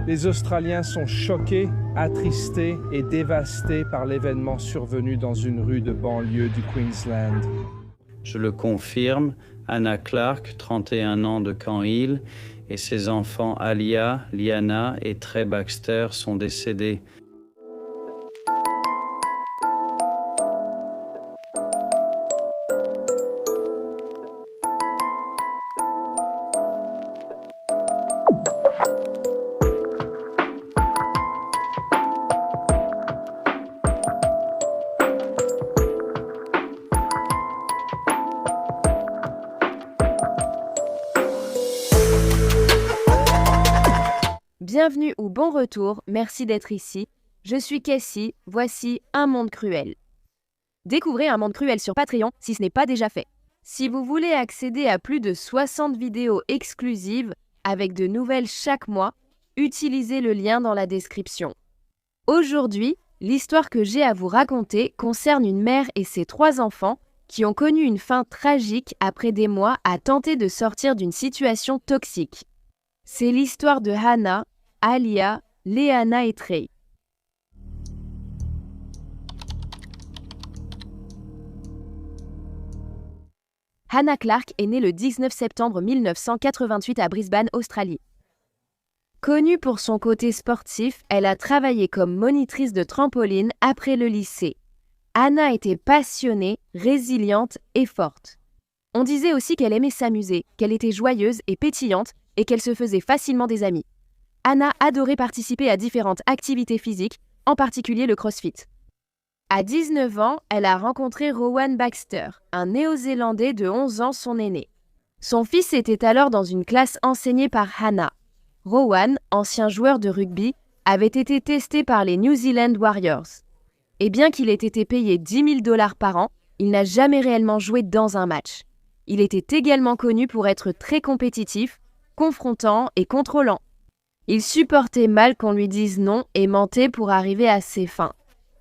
Les Australiens sont choqués, attristés et dévastés par l'événement survenu dans une rue de banlieue du Queensland. Je le confirme, Hannah Clarke, 31 ans de Camp Hill, et ses enfants Alia, Liana et Trey Baxter sont décédés. Bienvenue ou bon retour, merci d'être ici. Je suis Cassie, voici Un Monde Cruel. Découvrez Un Monde Cruel sur Patreon si ce n'est pas déjà fait. Si vous voulez accéder à plus de 60 vidéos exclusives avec de nouvelles chaque mois, utilisez le lien dans la description. Aujourd'hui, l'histoire que j'ai à vous raconter concerne une mère et ses 3 enfants qui ont connu une fin tragique après des mois à tenter de sortir d'une situation toxique. C'est l'histoire de Hannah, Alia, Leana et Trey. Hannah Clarke est née le 19 septembre 1988 à Brisbane, Australie. Connue pour son côté sportif, elle a travaillé comme monitrice de trampoline après le lycée. Hannah était passionnée, résiliente et forte. On disait aussi qu'elle aimait s'amuser, qu'elle était joyeuse et pétillante et qu'elle se faisait facilement des amis. Hannah adorait participer à différentes activités physiques, en particulier le crossfit. À 19 ans, elle a rencontré Rowan Baxter, un Néo-Zélandais de 11 ans son aîné. Son fils était alors dans une classe enseignée par Hannah. Rowan, ancien joueur de rugby, avait été testé par les New Zealand Warriors. Et bien qu'il ait été payé 10 000 $ par an, il n'a jamais réellement joué dans un match. Il était également connu pour être très compétitif, confrontant et contrôlant. Il supportait mal qu'on lui dise non et mentait pour arriver à ses fins.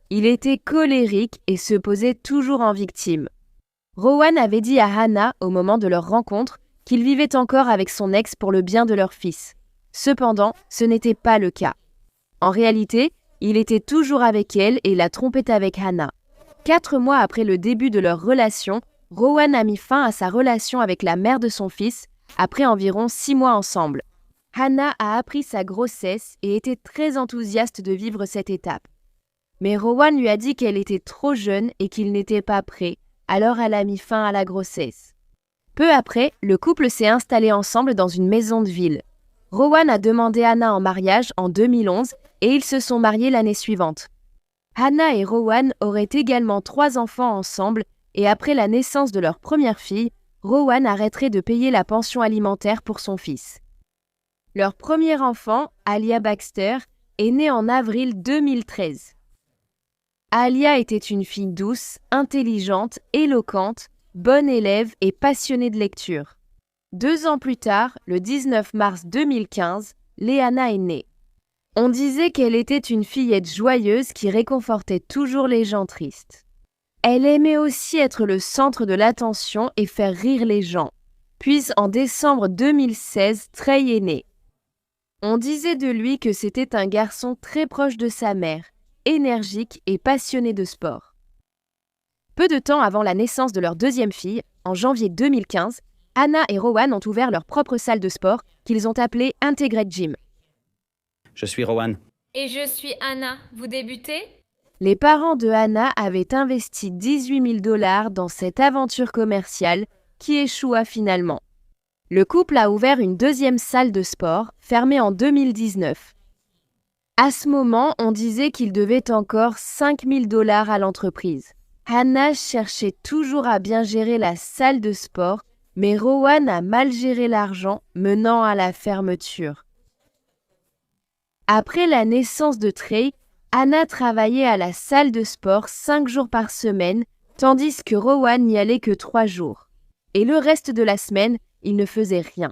Il était colérique et se posait toujours en victime. Rowan avait dit à Hannah au moment de leur rencontre qu'il vivait encore avec son ex pour le bien de leur fils. Cependant, ce n'était pas le cas. En réalité, il était toujours avec elle et la trompait avec Hannah. 4 mois après le début de leur relation, Rowan a mis fin à sa relation avec la mère de son fils après environ 6 mois ensemble. Hannah a appris sa grossesse et était très enthousiaste de vivre cette étape. Mais Rowan lui a dit qu'elle était trop jeune et qu'il n'était pas prêt, alors elle a mis fin à la grossesse. Peu après, le couple s'est installé ensemble dans une maison de ville. Rowan a demandé Hannah en mariage en 2011 et ils se sont mariés l'année suivante. Hannah et Rowan auraient également 3 enfants ensemble et après la naissance de leur première fille, Rowan arrêterait de payer la pension alimentaire pour son fils. Leur premier enfant, Alia Baxter, est né en avril 2013. Alia était une fille douce, intelligente, éloquente, bonne élève et passionnée de lecture. 2 ans plus tard, le 19 mars 2015, Leana est née. On disait qu'elle était une fillette joyeuse qui réconfortait toujours les gens tristes. Elle aimait aussi être le centre de l'attention et faire rire les gens. Puis en décembre 2016, Trey est né. On disait de lui que c'était un garçon très proche de sa mère, énergique et passionné de sport. Peu de temps avant la naissance de leur deuxième fille, en janvier 2015, Hannah et Rowan ont ouvert leur propre salle de sport qu'ils ont appelée Integrate Gym. Je suis Rowan. Et je suis Hannah. Vous débutez ? Les parents de Hannah avaient investi 18 000 $ dans cette aventure commerciale qui échoua finalement. Le couple a ouvert une deuxième salle de sport, fermée en 2019. À ce moment, on disait qu'il devait encore 5 000 $ à l'entreprise. Hannah cherchait toujours à bien gérer la salle de sport, mais Rowan a mal géré l'argent, menant à la fermeture. Après la naissance de Trey, Hannah travaillait à la salle de sport 5 jours par semaine, tandis que Rowan n'y allait que 3 jours. Et le reste de la semaine, il ne faisait rien.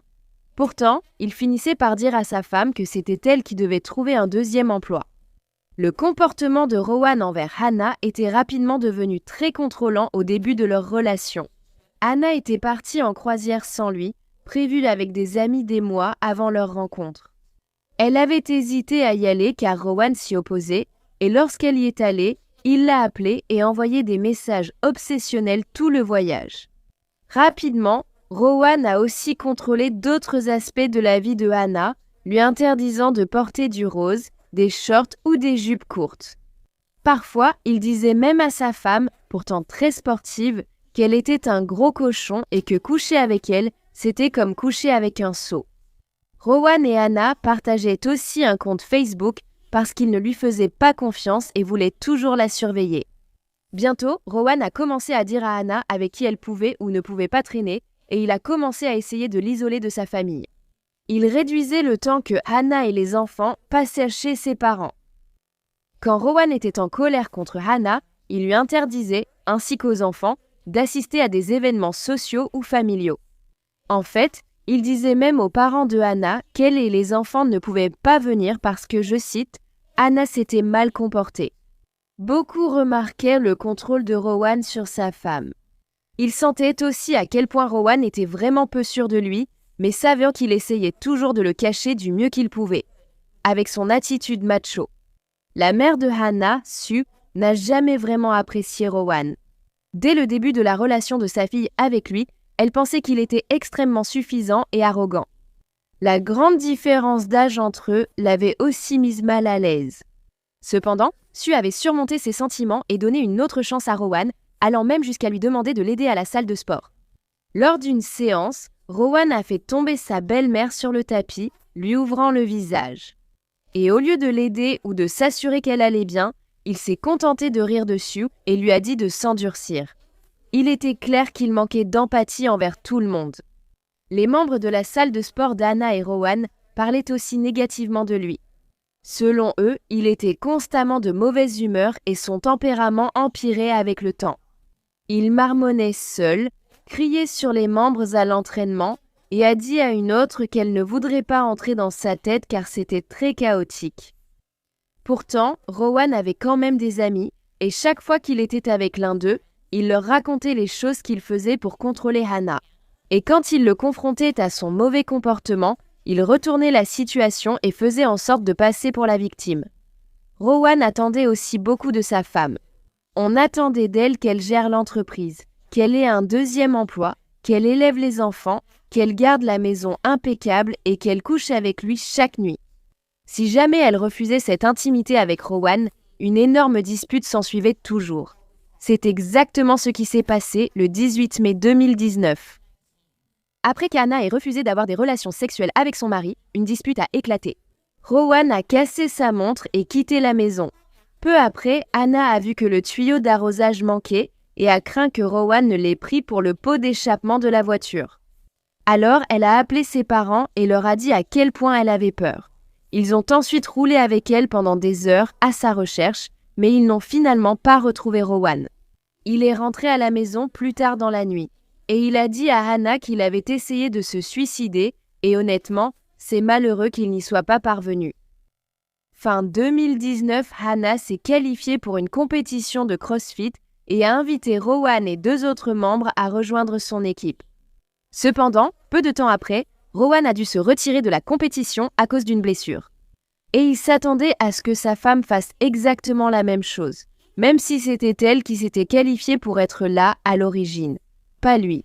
Pourtant, il finissait par dire à sa femme que c'était elle qui devait trouver un deuxième emploi. Le comportement de Rowan envers Hannah était rapidement devenu très contrôlant au début de leur relation. Hannah était partie en croisière sans lui, prévue avec des amis des mois avant leur rencontre. Elle avait hésité à y aller car Rowan s'y opposait, et lorsqu'elle y est allée, il l'a appelée et envoyé des messages obsessionnels tout le voyage. Rapidement, Rowan a aussi contrôlé d'autres aspects de la vie de Hannah, lui interdisant de porter du rose, des shorts ou des jupes courtes. Parfois, il disait même à sa femme, pourtant très sportive, qu'elle était un gros cochon et que coucher avec elle, c'était comme coucher avec un sot. Rowan et Hannah partageaient aussi un compte Facebook parce qu'ils ne lui faisaient pas confiance et voulaient toujours la surveiller. Bientôt, Rowan a commencé à dire à Hannah avec qui elle pouvait ou ne pouvait pas traîner et il a commencé à essayer de l'isoler de sa famille. Il réduisait le temps que Hannah et les enfants passaient chez ses parents. Quand Rowan était en colère contre Hannah, il lui interdisait, ainsi qu'aux enfants, d'assister à des événements sociaux ou familiaux. En fait, il disait même aux parents de Hannah qu'elle et les enfants ne pouvaient pas venir parce que, je cite, « Hannah s'était mal comportée ». Beaucoup remarquaient le contrôle de Rowan sur sa femme. Ils sentaient aussi à quel point Rowan était vraiment peu sûr de lui, mais savaient qu'il essayait toujours de le cacher du mieux qu'il pouvait, avec son attitude macho. La mère de Hannah, Sue, n'a jamais vraiment apprécié Rowan. Dès le début de la relation de sa fille avec lui, elle pensait qu'il était extrêmement suffisant et arrogant. La grande différence d'âge entre eux l'avait aussi mise mal à l'aise. Cependant, Sue avait surmonté ses sentiments et donné une autre chance à Rowan, allant même jusqu'à lui demander de l'aider à la salle de sport. Lors d'une séance, Rowan a fait tomber sa belle-mère sur le tapis, lui ouvrant le visage. Et au lieu de l'aider ou de s'assurer qu'elle allait bien, il s'est contenté de rire dessus et lui a dit de s'endurcir. Il était clair qu'il manquait d'empathie envers tout le monde. Les membres de la salle de sport d'Hannah et Rowan parlaient aussi négativement de lui. Selon eux, il était constamment de mauvaise humeur et son tempérament empirait avec le temps. Il marmonnait seul, criait sur les membres à l'entraînement et a dit à une autre qu'elle ne voudrait pas entrer dans sa tête car c'était très chaotique. Pourtant, Rowan avait quand même des amis et chaque fois qu'il était avec l'un d'eux, il leur racontait les choses qu'il faisait pour contrôler Hannah. Et quand il le confrontait à son mauvais comportement, il retournait la situation et faisait en sorte de passer pour la victime. Rowan attendait aussi beaucoup de sa femme. On attendait d'elle qu'elle gère l'entreprise, qu'elle ait un deuxième emploi, qu'elle élève les enfants, qu'elle garde la maison impeccable et qu'elle couche avec lui chaque nuit. Si jamais elle refusait cette intimité avec Rowan, une énorme dispute s'ensuivait toujours. C'est exactement ce qui s'est passé le 18 mai 2019. Après qu'Hannah ait refusé d'avoir des relations sexuelles avec son mari, une dispute a éclaté. Rowan a cassé sa montre et quitté la maison. Peu après, Hannah a vu que le tuyau d'arrosage manquait et a craint que Rowan ne l'ait pris pour le pot d'échappement de la voiture. Alors, elle a appelé ses parents et leur a dit à quel point elle avait peur. Ils ont ensuite roulé avec elle pendant des heures à sa recherche, mais ils n'ont finalement pas retrouvé Rowan. Il est rentré à la maison plus tard dans la nuit, et il a dit à Hannah qu'il avait essayé de se suicider, et honnêtement, c'est malheureux qu'il n'y soit pas parvenu. Fin 2019, Hannah s'est qualifiée pour une compétition de CrossFit et a invité Rowan et 2 autres membres à rejoindre son équipe. Cependant, peu de temps après, Rowan a dû se retirer de la compétition à cause d'une blessure. Et il s'attendait à ce que sa femme fasse exactement la même chose, même si c'était elle qui s'était qualifiée pour être là à l'origine. Pas lui.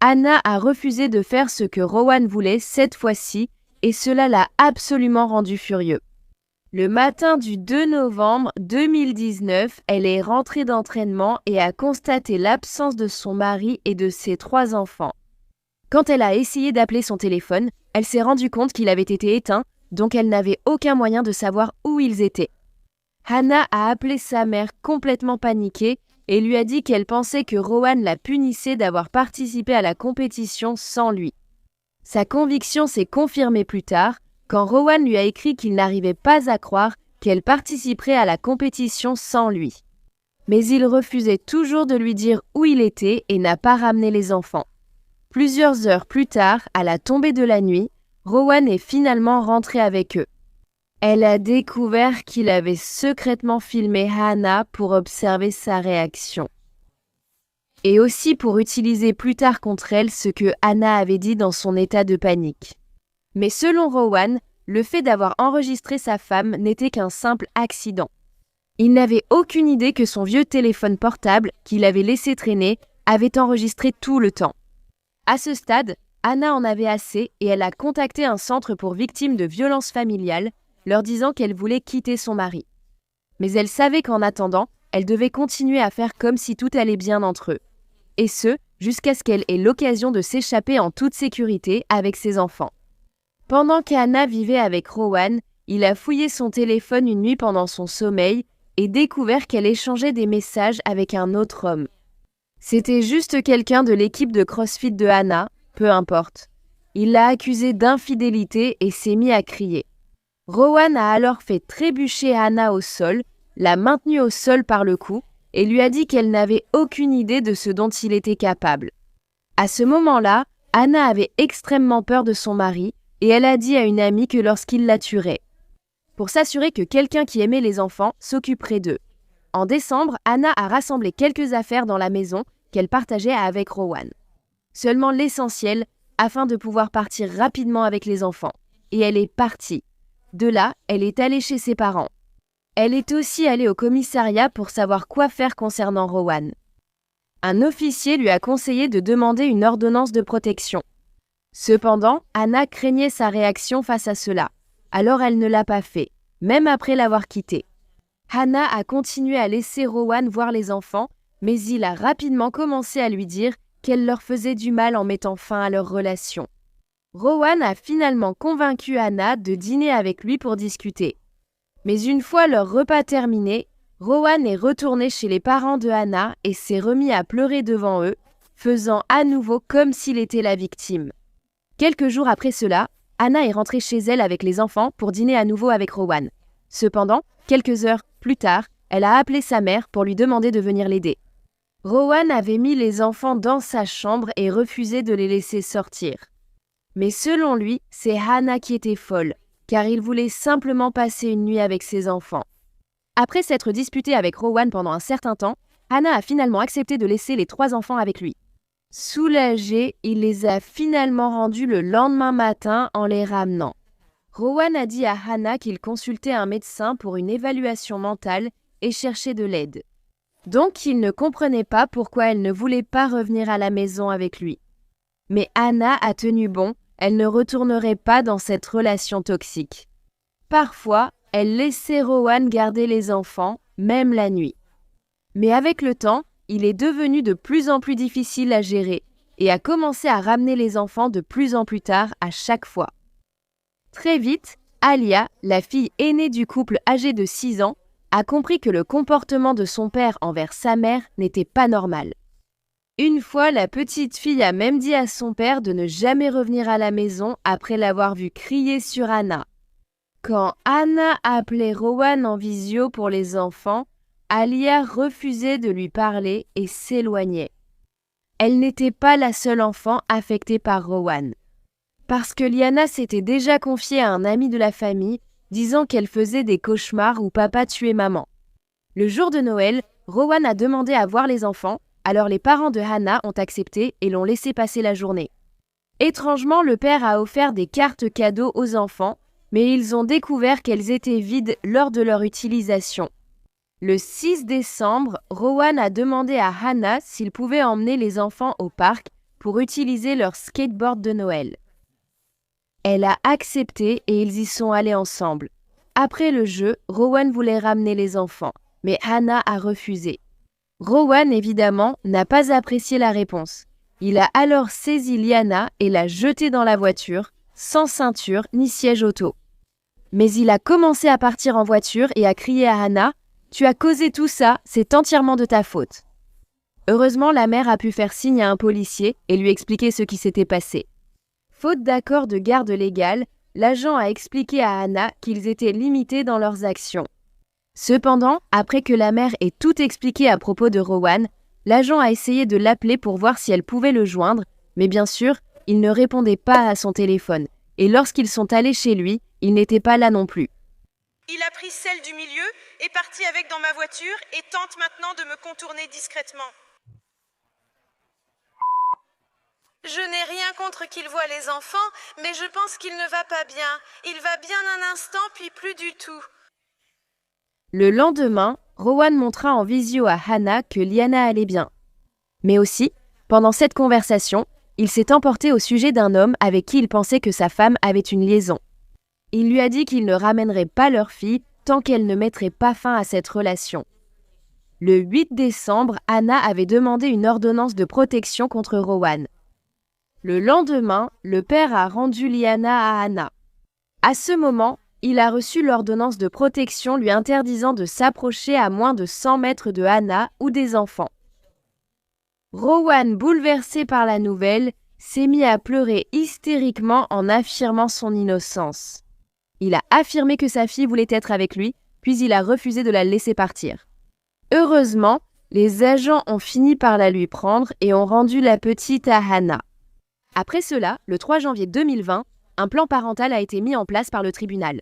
Hannah a refusé de faire ce que Rowan voulait cette fois-ci, et cela l'a absolument rendu furieux. Le matin du 2 novembre 2019, elle est rentrée d'entraînement et a constaté l'absence de son mari et de ses 3 enfants. Quand elle a essayé d'appeler son téléphone, elle s'est rendue compte qu'il avait été éteint, donc elle n'avait aucun moyen de savoir où ils étaient. Hannah a appelé sa mère complètement paniquée et lui a dit qu'elle pensait que Rowan la punissait d'avoir participé à la compétition sans lui. Sa conviction s'est confirmée plus tard, quand Rowan lui a écrit qu'il n'arrivait pas à croire qu'elle participerait à la compétition sans lui. Mais il refusait toujours de lui dire où il était et n'a pas ramené les enfants. Plusieurs heures plus tard, à la tombée de la nuit, Rowan est finalement rentré avec eux. Elle a découvert qu'il avait secrètement filmé Hannah pour observer sa réaction. Et aussi pour utiliser plus tard contre elle ce que Hannah avait dit dans son état de panique. Mais selon Rowan, le fait d'avoir enregistré sa femme n'était qu'un simple accident. Il n'avait aucune idée que son vieux téléphone portable, qu'il avait laissé traîner, avait enregistré tout le temps. À ce stade, Anna en avait assez et elle a contacté un centre pour victimes de violences familiales, leur disant qu'elle voulait quitter son mari. Mais elle savait qu'en attendant, elle devait continuer à faire comme si tout allait bien entre eux. Et ce, jusqu'à ce qu'elle ait l'occasion de s'échapper en toute sécurité avec ses enfants. Pendant qu'Anna vivait avec Rowan, il a fouillé son téléphone une nuit pendant son sommeil et découvert qu'elle échangeait des messages avec un autre homme. C'était juste quelqu'un de l'équipe de CrossFit de Anna, peu importe. Il l'a accusée d'infidélité et s'est mis à crier. Rowan a alors fait trébucher Anna au sol, l'a maintenue au sol par le cou et lui a dit qu'elle n'avait aucune idée de ce dont il était capable. À ce moment-là, Anna avait extrêmement peur de son mari et elle a dit à une amie que lorsqu'il la tuerait, pour s'assurer que quelqu'un qui aimait les enfants s'occuperait d'eux. En décembre, Anna a rassemblé quelques affaires dans la maison qu'elle partageait avec Rowan. Seulement l'essentiel afin de pouvoir partir rapidement avec les enfants. Et elle est partie. De là, elle est allée chez ses parents. Elle est aussi allée au commissariat pour savoir quoi faire concernant Rowan. Un officier lui a conseillé de demander une ordonnance de protection. Cependant, Anna craignait sa réaction face à cela. Alors elle ne l'a pas fait, même après l'avoir quitté. Anna a continué à laisser Rowan voir les enfants, mais il a rapidement commencé à lui dire qu'elle leur faisait du mal en mettant fin à leur relation. Rowan a finalement convaincu Anna de dîner avec lui pour discuter. Mais une fois leur repas terminé, Rowan est retourné chez les parents de Anna et s'est remis à pleurer devant eux, faisant à nouveau comme s'il était la victime. Quelques jours après cela, Anna est rentrée chez elle avec les enfants pour dîner à nouveau avec Rowan. Cependant, quelques heures plus tard, elle a appelé sa mère pour lui demander de venir l'aider. Rowan avait mis les enfants dans sa chambre et refusé de les laisser sortir. Mais selon lui, c'est Anna qui était folle, car il voulait simplement passer une nuit avec ses enfants. Après s'être disputé avec Rowan pendant un certain temps, Anna a finalement accepté de laisser les 3 enfants avec lui. Soulagé, il les a finalement rendus le lendemain matin en les ramenant. Rowan a dit à Anna qu'il consultait un médecin pour une évaluation mentale et cherchait de l'aide. Donc il ne comprenait pas pourquoi elle ne voulait pas revenir à la maison avec lui. Mais Anna a tenu bon, elle ne retournerait pas dans cette relation toxique. Parfois, elle laissait Rowan garder les enfants, même la nuit. Mais avec le temps, il est devenu de plus en plus difficile à gérer et a commencé à ramener les enfants de plus en plus tard à chaque fois. Très vite, Alia, la fille aînée du couple âgée de 6 ans, a compris que le comportement de son père envers sa mère n'était pas normal. Une fois, la petite fille a même dit à son père de ne jamais revenir à la maison après l'avoir vu crier sur Anna. Quand Anna appelait Rowan en visio pour les enfants, Alia refusait de lui parler et s'éloignait. Elle n'était pas la seule enfant affectée par Rowan. Parce que Liana s'était déjà confiée à un ami de la famille, disant qu'elle faisait des cauchemars où papa tuait maman. Le jour de Noël, Rowan a demandé à voir les enfants, alors les parents de Hannah ont accepté et l'ont laissé passer la journée. Étrangement, le père a offert des cartes cadeaux aux enfants, mais ils ont découvert qu'elles étaient vides lors de leur utilisation. Le 6 décembre, Rowan a demandé à Hannah s'il pouvait emmener les enfants au parc pour utiliser leur skateboard de Noël. Elle a accepté et ils y sont allés ensemble. Après le jeu, Rowan voulait ramener les enfants, mais Hannah a refusé. Rowan, évidemment, n'a pas apprécié la réponse. Il a alors saisi Liana et l'a jetée dans la voiture, sans ceinture ni siège auto. Mais il a commencé à partir en voiture et a crié à Hannah « Tu as causé tout ça, c'est entièrement de ta faute ». Heureusement, la mère a pu faire signe à un policier et lui expliquer ce qui s'était passé. Faute d'accord de garde légale, l'agent a expliqué à Hannah qu'ils étaient limités dans leurs actions. Cependant, après que la mère ait tout expliqué à propos de Rowan, l'agent a essayé de l'appeler pour voir si elle pouvait le joindre, mais bien sûr, il ne répondait pas à son téléphone. Et lorsqu'ils sont allés chez lui, il n'était pas là non plus. Il a pris celle du milieu, est parti avec dans ma voiture et tente maintenant de me contourner discrètement. Je n'ai rien contre qu'il voie les enfants, mais je pense qu'il ne va pas bien. Il va bien un instant, puis plus du tout. Le lendemain, Rowan montra en visio à Hannah que Liana allait bien. Mais aussi, pendant cette conversation, il s'est emporté au sujet d'un homme avec qui il pensait que sa femme avait une liaison. Il lui a dit qu'il ne ramènerait pas leur fille tant qu'elle ne mettrait pas fin à cette relation. Le 8 décembre, Hannah avait demandé une ordonnance de protection contre Rowan. Le lendemain, le père a rendu Liana à Hannah. À ce moment, il a reçu l'ordonnance de protection lui interdisant de s'approcher à moins de 100 mètres de Hannah ou des enfants. Rowan, bouleversé par la nouvelle, s'est mis à pleurer hystériquement en affirmant son innocence. Il a affirmé que sa fille voulait être avec lui, puis il a refusé de la laisser partir. Heureusement, les agents ont fini par la lui prendre et ont rendu la petite à Hannah. Après cela, le 3 janvier 2020, un plan parental a été mis en place par le tribunal.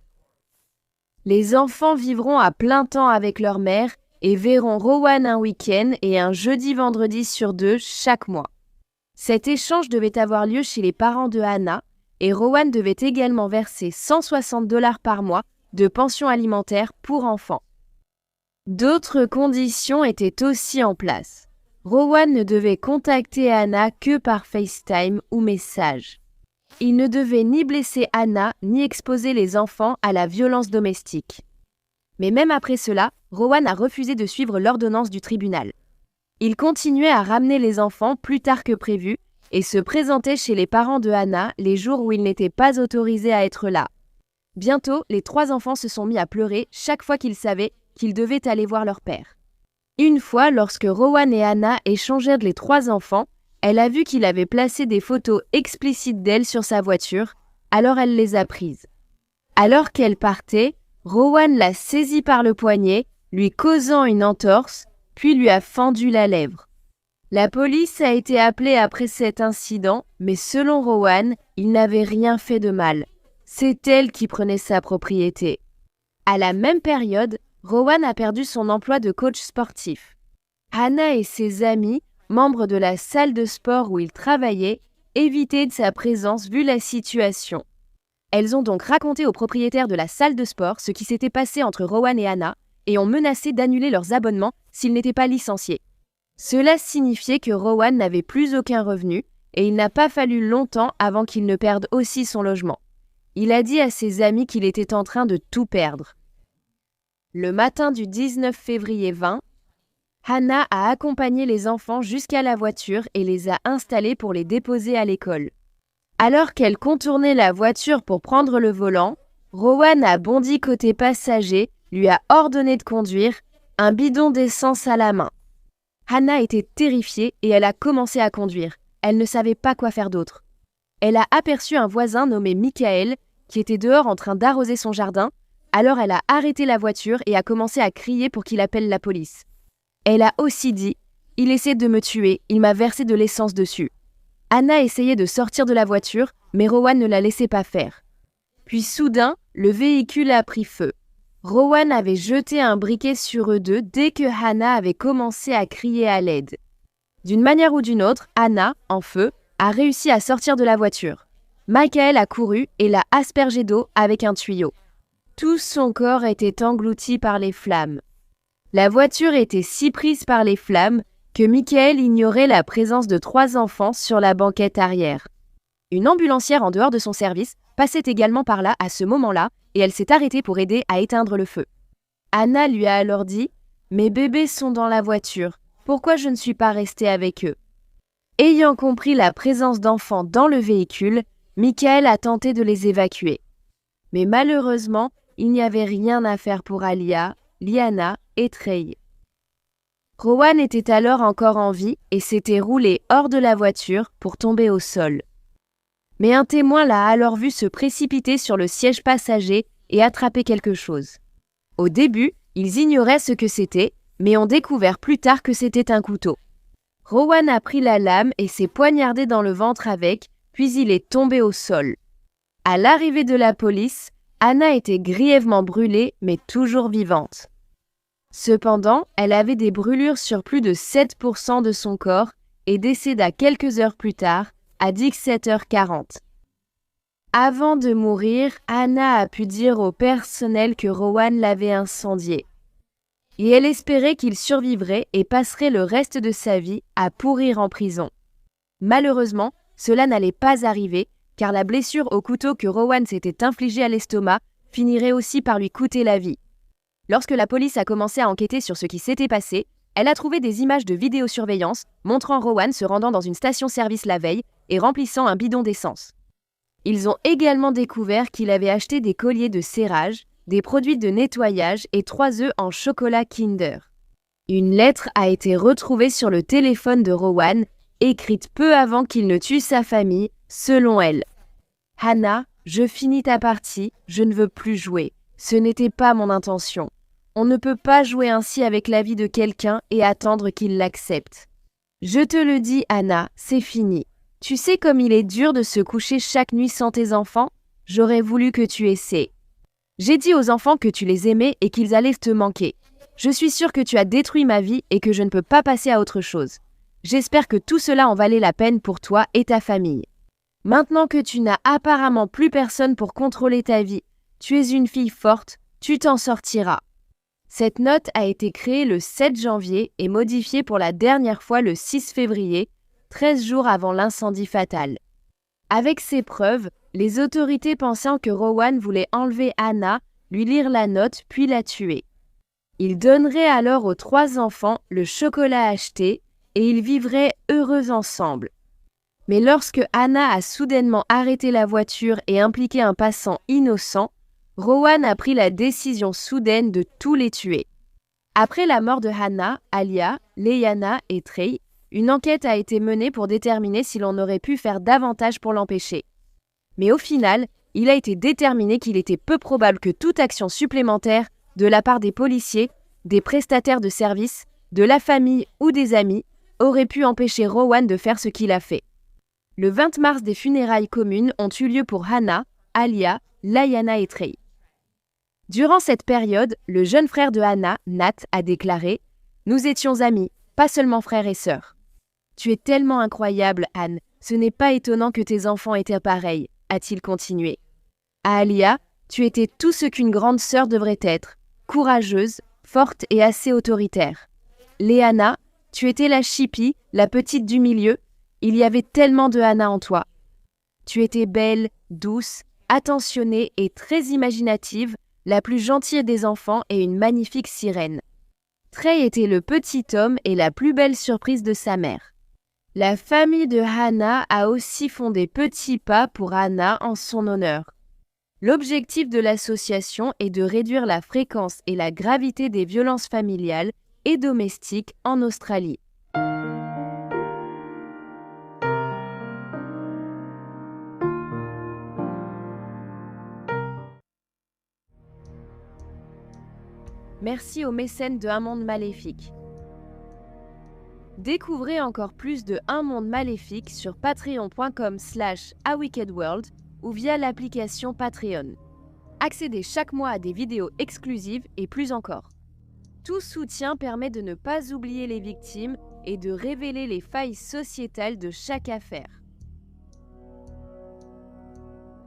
Les enfants vivront à plein temps avec leur mère et verront Rowan un week-end et un jeudi-vendredi sur 2 chaque mois. Cet échange devait avoir lieu chez les parents de Hannah et Rowan devait également verser 160 $ par mois de pension alimentaire pour enfants. D'autres conditions étaient aussi en place. Rowan ne devait contacter Hannah que par FaceTime ou message. Il ne devait ni blesser Hannah ni exposer les enfants à la violence domestique. Mais même après cela, Rowan a refusé de suivre l'ordonnance du tribunal. Il continuait à ramener les enfants plus tard que prévu et se présentait chez les parents de Hannah les jours où il n'était pas autorisé à être là. Bientôt, les 3 enfants se sont mis à pleurer chaque fois qu'ils savaient qu'ils devaient aller voir leur père. Une fois, lorsque Rowan et Hannah échangèrent les 3 enfants, elle a vu qu'il avait placé des photos explicites d'elle sur sa voiture, alors elle les a prises. Alors qu'elle partait, Rowan l'a saisie par le poignet, lui causant une entorse, puis lui a fendu la lèvre. La police a été appelée après cet incident, mais selon Rowan, il n'avait rien fait de mal. C'est elle qui prenait sa propriété. À la même période, Rowan a perdu son emploi de coach sportif. Hannah et ses amis, membres de la salle de sport où il travaillait, évitaient de sa présence vu la situation. Elles ont donc raconté au propriétaire de la salle de sport ce qui s'était passé entre Rowan et Hannah et ont menacé d'annuler leurs abonnements s'ils n'étaient pas licenciés. Cela signifiait que Rowan n'avait plus aucun revenu et il n'a pas fallu longtemps avant qu'il ne perde aussi son logement. Il a dit à ses amis qu'il était en train de tout perdre. Le matin du 19 février 20, Hannah a accompagné les enfants jusqu'à la voiture et les a installés pour les déposer à l'école. Alors qu'elle contournait la voiture pour prendre le volant, Rowan a bondi côté passager, lui a ordonné de conduire, un bidon d'essence à la main. Hannah était terrifiée et elle a commencé à conduire. Elle ne savait pas quoi faire d'autre. Elle a aperçu un voisin nommé Michael qui était dehors en train d'arroser son jardin. Alors elle a arrêté la voiture et a commencé à crier pour qu'il appelle la police. Elle a aussi dit « Il essaie de me tuer, il m'a versé de l'essence dessus ». Hannah essayait de sortir de la voiture, mais Rowan ne la laissait pas faire. Puis soudain, le véhicule a pris feu. Rowan avait jeté un briquet sur eux deux dès que Hannah avait commencé à crier à l'aide. D'une manière ou d'une autre, Hannah, en feu, a réussi à sortir de la voiture. Michael a couru et l'a aspergé d'eau avec un tuyau. Tout son corps était englouti par les flammes. La voiture était si prise par les flammes que Michael ignorait la présence de 3 enfants sur la banquette arrière. Une ambulancière en dehors de son service passait également par là à ce moment-là et elle s'est arrêtée pour aider à éteindre le feu. Hannah lui a alors dit « Mes bébés sont dans la voiture, pourquoi je ne suis pas restée avec eux ?» Ayant compris la présence d'enfants dans le véhicule, Michael a tenté de les évacuer. Mais malheureusement, il n'y avait rien à faire pour Alia, Liana et Trey. Rowan était alors encore en vie et s'était roulé hors de la voiture pour tomber au sol. Mais un témoin l'a alors vu se précipiter sur le siège passager et attraper quelque chose. Au début, ils ignoraient ce que c'était, mais ont découvert plus tard que c'était un couteau. Rowan a pris la lame et s'est poignardé dans le ventre avec, puis il est tombé au sol. À l'arrivée de la police, Hannah était grièvement brûlée, mais toujours vivante. Cependant, elle avait des brûlures sur plus de 7% de son corps et décéda quelques heures plus tard, à 17h40. Avant de mourir, Hannah a pu dire au personnel que Rowan l'avait incendié. Et elle espérait qu'il survivrait et passerait le reste de sa vie à pourrir en prison. Malheureusement, cela n'allait pas arriver, car la blessure au couteau que Rowan s'était infligée à l'estomac finirait aussi par lui coûter la vie. Lorsque la police a commencé à enquêter sur ce qui s'était passé, elle a trouvé des images de vidéosurveillance montrant Rowan se rendant dans une station-service la veille et remplissant un bidon d'essence. Ils ont également découvert qu'il avait acheté des colliers de serrage, des produits de nettoyage et 3 œufs en chocolat Kinder. Une lettre a été retrouvée sur le téléphone de Rowan, écrite peu avant qu'il ne tue sa famille, selon elle. « Hannah, je finis ta partie, je ne veux plus jouer. Ce n'était pas mon intention. On ne peut pas jouer ainsi avec la vie de quelqu'un et attendre qu'il l'accepte. Je te le dis, Hannah, c'est fini. Tu sais comme il est dur de se coucher chaque nuit sans tes enfants? J'aurais voulu que tu essaies. J'ai dit aux enfants que tu les aimais et qu'ils allaient te manquer. Je suis sûre que tu as détruit ma vie et que je ne peux pas passer à autre chose. J'espère que tout cela en valait la peine pour toi et ta famille. Maintenant que tu n'as apparemment plus personne pour contrôler ta vie, tu es une fille forte, tu t'en sortiras. » Cette note a été créée le 7 janvier et modifiée pour la dernière fois le 6 février, 13 jours avant l'incendie fatal. Avec ces preuves, les autorités pensant que Rowan voulait enlever Hannah, lui lire la note puis la tuer. Il donnerait alors aux 3 enfants le chocolat acheté et ils vivraient heureux ensemble. Mais lorsque Hannah a soudainement arrêté la voiture et impliqué un passant innocent, Rowan a pris la décision soudaine de tous les tuer. Après la mort de Hannah, Alia, Leanna et Trey, une enquête a été menée pour déterminer si l'on aurait pu faire davantage pour l'empêcher. Mais au final, il a été déterminé qu'il était peu probable que toute action supplémentaire de la part des policiers, des prestataires de services, de la famille ou des amis aurait pu empêcher Rowan de faire ce qu'il a fait. Le 20 mars, des funérailles communes ont eu lieu pour Hannah, Alia, Leanna et Trey. Durant cette période, le jeune frère de Hannah, Nat, a déclaré « Nous étions amis, pas seulement frères et sœurs. »« Tu es tellement incroyable, Anne, ce n'est pas étonnant que tes enfants étaient pareils, » a-t-il continué. À Alia, tu étais tout ce qu'une grande sœur devrait être, courageuse, forte et assez autoritaire. Leanna, tu étais la chipie, la petite du milieu, il y avait tellement de Hannah en toi. Tu étais belle, douce, attentionnée et très imaginative, la plus gentille des enfants et une magnifique sirène. Trey était le petit homme et la plus belle surprise de sa mère. La famille de Hannah a aussi fondé Petit Pas pour Hannah en son honneur. L'objectif de l'association est de réduire la fréquence et la gravité des violences familiales et domestiques en Australie. Merci aux mécènes de Un Monde Maléfique. Découvrez encore plus de Un Monde Maléfique sur patreon.com/awickedworld ou via l'application Patreon. Accédez chaque mois à des vidéos exclusives et plus encore. Tout soutien permet de ne pas oublier les victimes et de révéler les failles sociétales de chaque affaire.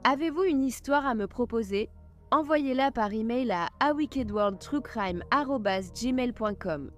Avez-vous une histoire à me proposer ? Envoyez-la par email à awickedworldtruecrime@gmail.com.